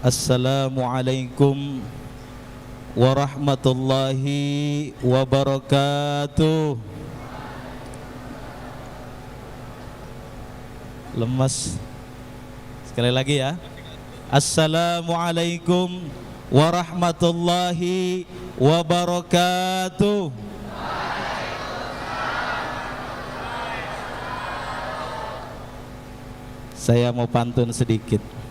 Assalamualaikum warahmatullahi wabarakatuh. Lemas. Sekali lagi ya. Assalamualaikum warahmatullahi wabarakatuh. Saya mau pantun sedikit.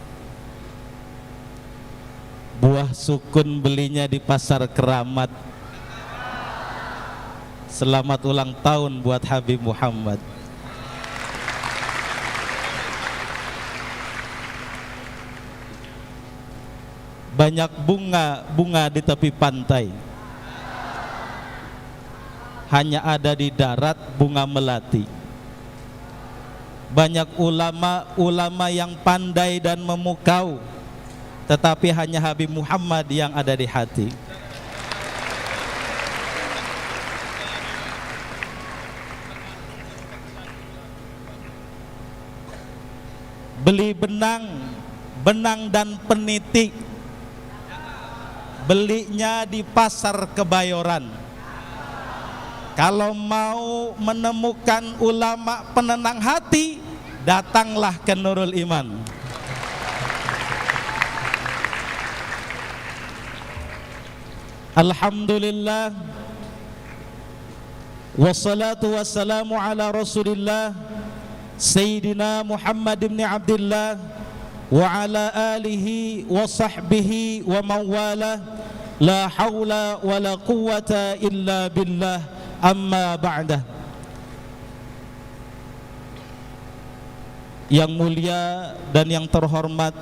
Buah sukun belinya di pasar Keramat. Selamat ulang tahun buat Habib Muhammad. Banyak bunga di tepi pantai. Hanya ada di darat bunga melati. Banyak ulama yang pandai dan memukau, tetapi hanya Habib Muhammad yang ada di hati. Beli benang dan peniti, belinya di pasar Kebayoran. Kalau mau menemukan ulama penenang hati, datanglah ke Nurul Iman. Alhamdulillah, wassalatu wassalamu ala Rasulillah Sayyidina Muhammad ibn Abdullah wa ala alihi wa sahbihi wa mawala. La hawla wa la quwwata illa billah, amma ba'dah. Yang mulia dan yang terhormat,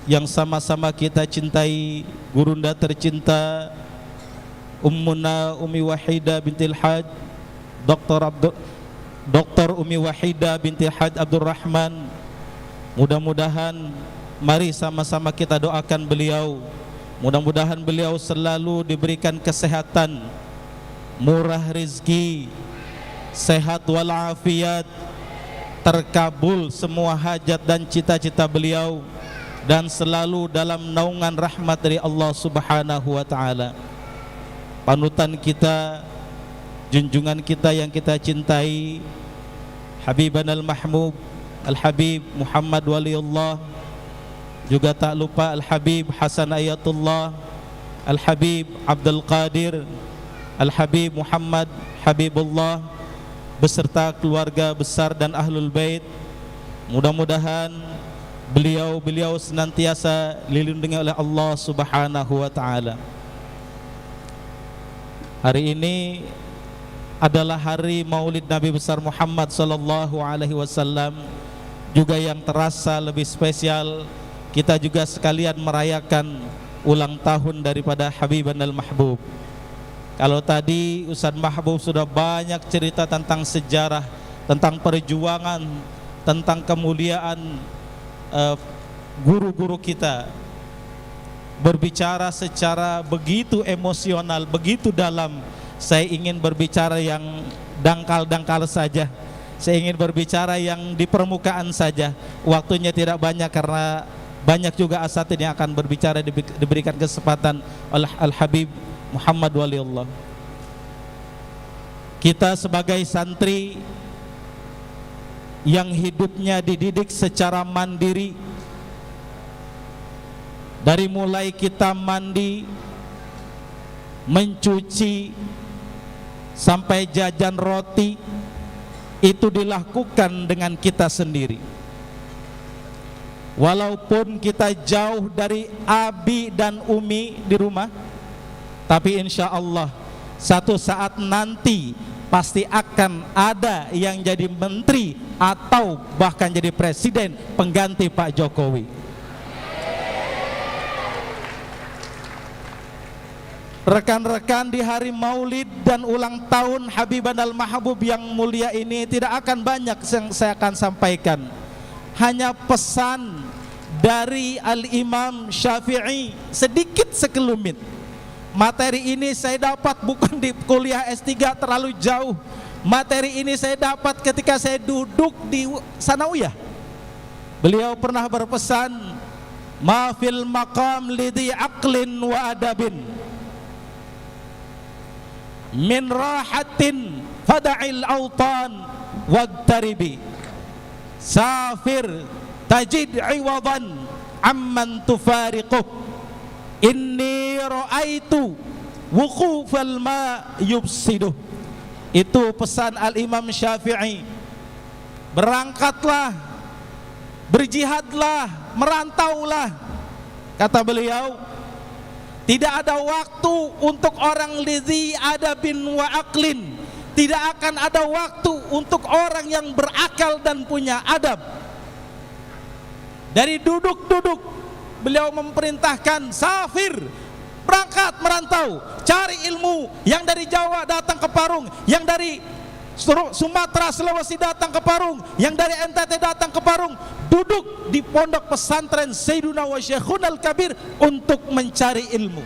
yang sama-sama kita cintai, gurunda tercinta Ummuna Umi Wahidah bintil Haj Dr. Umi Wahidah binti Haj Abdul Rahman. Mudah-mudahan mari sama-sama kita doakan beliau. Mudah-mudahan beliau selalu diberikan kesehatan, murah rezeki, sehat walafiat, terkabul semua hajat dan cita-cita beliau, dan selalu dalam naungan rahmat dari Allah Subhanahu wa ta'ala. Panutan kita, junjungan kita yang kita cintai, Habiban al-Mahmub Al-Habib Muhammad Waliullah, juga tak lupa Al-Habib Hasan Ayatullah, Al-Habib Abdul Qadir, Al-Habib Muhammad Habibullah, beserta keluarga besar dan Ahlul Bait. Mudah-mudahan beliau senantiasa dilindungi oleh Allah Subhanahu wa ta'ala. Hari ini adalah hari Maulid Nabi besar Muhammad sallallahu alaihi wasallam, juga yang terasa lebih spesial. Kita juga sekalian merayakan ulang tahun daripada Habiban al-Mahbub. Kalau tadi Ustaz Mahbub sudah banyak cerita tentang sejarah, tentang perjuangan, tentang kemuliaan guru-guru kita, berbicara secara begitu emosional, begitu dalam. Saya ingin berbicara yang dangkal-dangkal saja. Saya ingin berbicara yang di permukaan saja. Waktunya tidak banyak karena banyak juga asatidz yang akan berbicara, diberikan kesempatan oleh Al-Habib Muhammad Waliullah. Kita sebagai santri yang hidupnya dididik secara mandiri, dari mulai kita mandi, mencuci, sampai jajan roti, itu dilakukan dengan kita sendiri. Walaupun kita jauh dari abi dan umi di rumah, tapi insya Allah satu saat nanti pasti akan ada yang jadi menteri atau bahkan jadi presiden pengganti Pak Jokowi. Rekan-rekan, di hari Maulid dan ulang tahun Habiban al-Mahbub yang mulia ini tidak akan banyak yang saya akan sampaikan. Hanya pesan dari Al-Imam Syafi'i, sedikit sekelumit. Materi ini saya dapat bukan di kuliah S3 terlalu jauh. Materi ini saya dapat ketika saya duduk di Sanawiyah. Beliau pernah berpesan, ma fil maqam lidhi aqlin wa adabin min rahatin fada'il autan wagtaribi safir tajid iwadan amman tufariquh inni ra'aitu wuqufal ma yubsiduh. Itu pesan Al-Imam Syafi'i. Berangkatlah, berjihadlah, merantaulah, kata beliau. Tidak ada waktu untuk orang lidhi adabin wa aqlin. Tidak akan ada waktu untuk orang yang berakal dan punya adab. Dari duduk-duduk beliau memerintahkan safir, berangkat merantau, cari ilmu. Yang dari Jawa datang ke Parung, yang dari Sumatera Sulawesi datang ke Parung, yang dari NTT datang ke Parung, duduk di pondok pesantren Sayyiduna wa Syekhunal Kabir untuk mencari ilmu.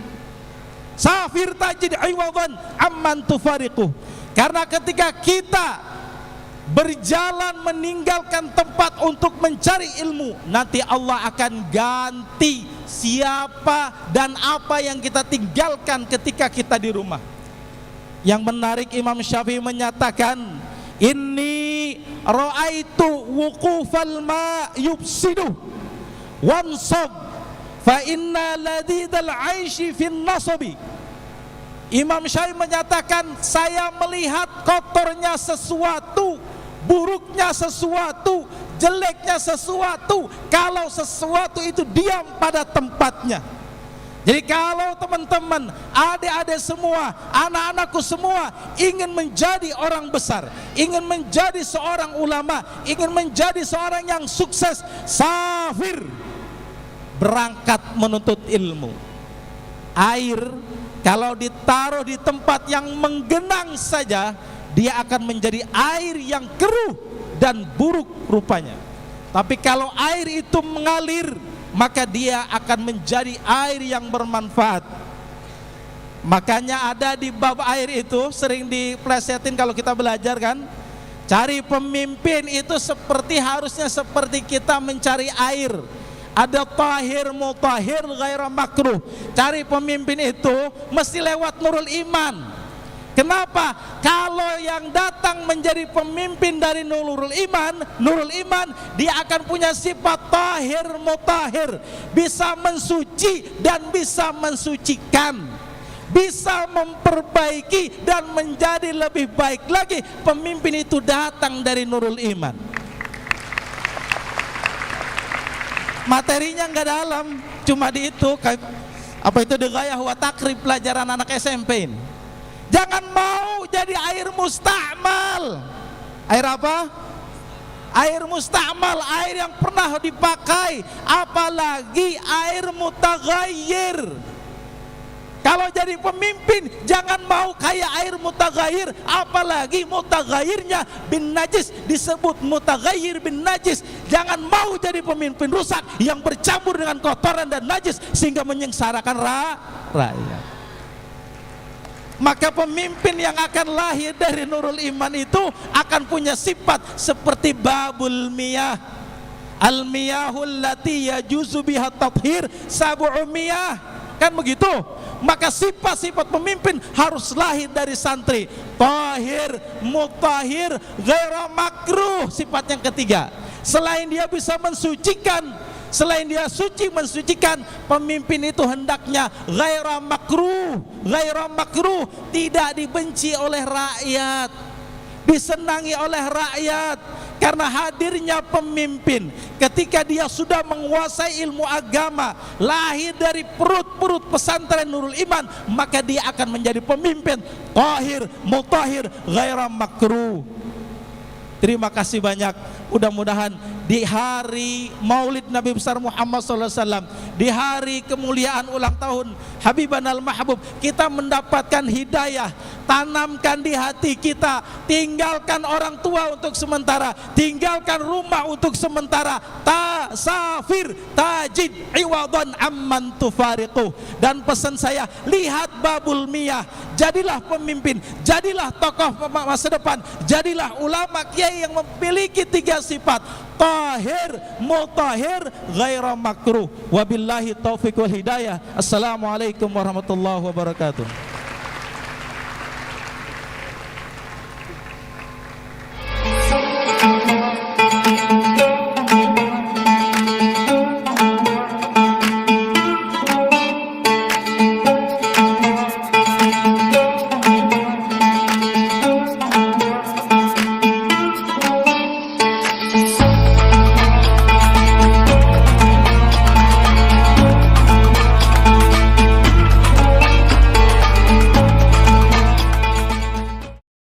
Safir tajid iwadan amman tufariquh. Karena ketika kita berjalan meninggalkan tempat untuk mencari ilmu, nanti Allah akan ganti siapa dan apa yang kita tinggalkan ketika kita di rumah. Yang menarik, Imam Syafi'i menyatakan, inni ra'aitu wuqufal ma yubsidu wansab fa inna ladidal aishi fin nasabi. Imam Syafi'i menyatakan, saya melihat kotornya sesuatu, buruknya sesuatu, jeleknya sesuatu kalau sesuatu itu diam pada tempatnya. Jadi kalau teman-teman, adik-adik semua, anak-anakku semua ingin menjadi orang besar, ingin menjadi seorang ulama, ingin menjadi seorang yang sukses, safir, berangkat menuntut ilmu. Air kalau ditaruh di tempat yang menggenang saja, dia akan menjadi air yang keruh dan buruk rupanya. Tapi kalau air itu mengalir, maka dia akan menjadi air yang bermanfaat. Makanya ada di bab air itu sering diplesetin kalau kita belajar kan, cari pemimpin itu harusnya seperti kita mencari air. Ada tahir, mutahhir, ghaira makruh. Cari pemimpin itu mesti lewat nurul iman. Kenapa? Kalau yang datang menjadi pemimpin dari nurul iman, dia akan punya sifat tahir, mutahhir, bisa mensuci dan bisa mensucikan, bisa memperbaiki dan menjadi lebih baik lagi. Pemimpin itu datang dari nurul iman. Materinya nggak dalam, cuma di itu apa itu degayah wa takrib pelajaran anak SMP ini. Jangan mau jadi air musta'mal. Air apa? Air musta'mal, air yang pernah dipakai, apalagi air mutaghayyir. Kalau jadi pemimpin jangan mau kayak air mutaghayyir, apalagi mutaghayyirnya bin najis, disebut mutaghayyir bin najis. Jangan mau jadi pemimpin rusak yang bercampur dengan kotoran dan najis sehingga menyengsarakan rakyat. Maka pemimpin yang akan lahir dari nurul iman itu akan punya sifat seperti babul miyah, al miyahul lati yajuzu biha tathhir sab'u miyah, kan begitu. Maka sifat-sifat pemimpin harus lahir dari santri, tahir, mutahhir, ghaira makruh. Sifat yang ketiga, selain dia bisa mensucikan, selain dia suci mensucikan, pemimpin itu hendaknya ghaira makruh, tidak dibenci oleh rakyat, disenangi oleh rakyat. Karena hadirnya pemimpin ketika dia sudah menguasai ilmu agama, lahir dari perut pesantren Nurul Iman, maka dia akan menjadi pemimpin tahir, mutahhir, ghaira makruh. Terima kasih banyak. Mudah-mudahan di hari Maulid Nabi besar Muhammad SAW, di hari kemuliaan ulang tahun Habiban al-Mahbub, kita mendapatkan hidayah tanamkan di hati kita, tinggalkan orang tua untuk sementara, tinggalkan rumah untuk sementara, tasafir tajid iwadan amman tufariquh. Dan pesan saya, lihat babul miyah, jadilah pemimpin, jadilah tokoh masa depan, jadilah ulama kiai yang memiliki 3 sifat: tahir, mutahhir, ghaira makruh. Wabillahi taufiq wal hidayah. Assalamualaikum warahmatullahi wabarakatuh.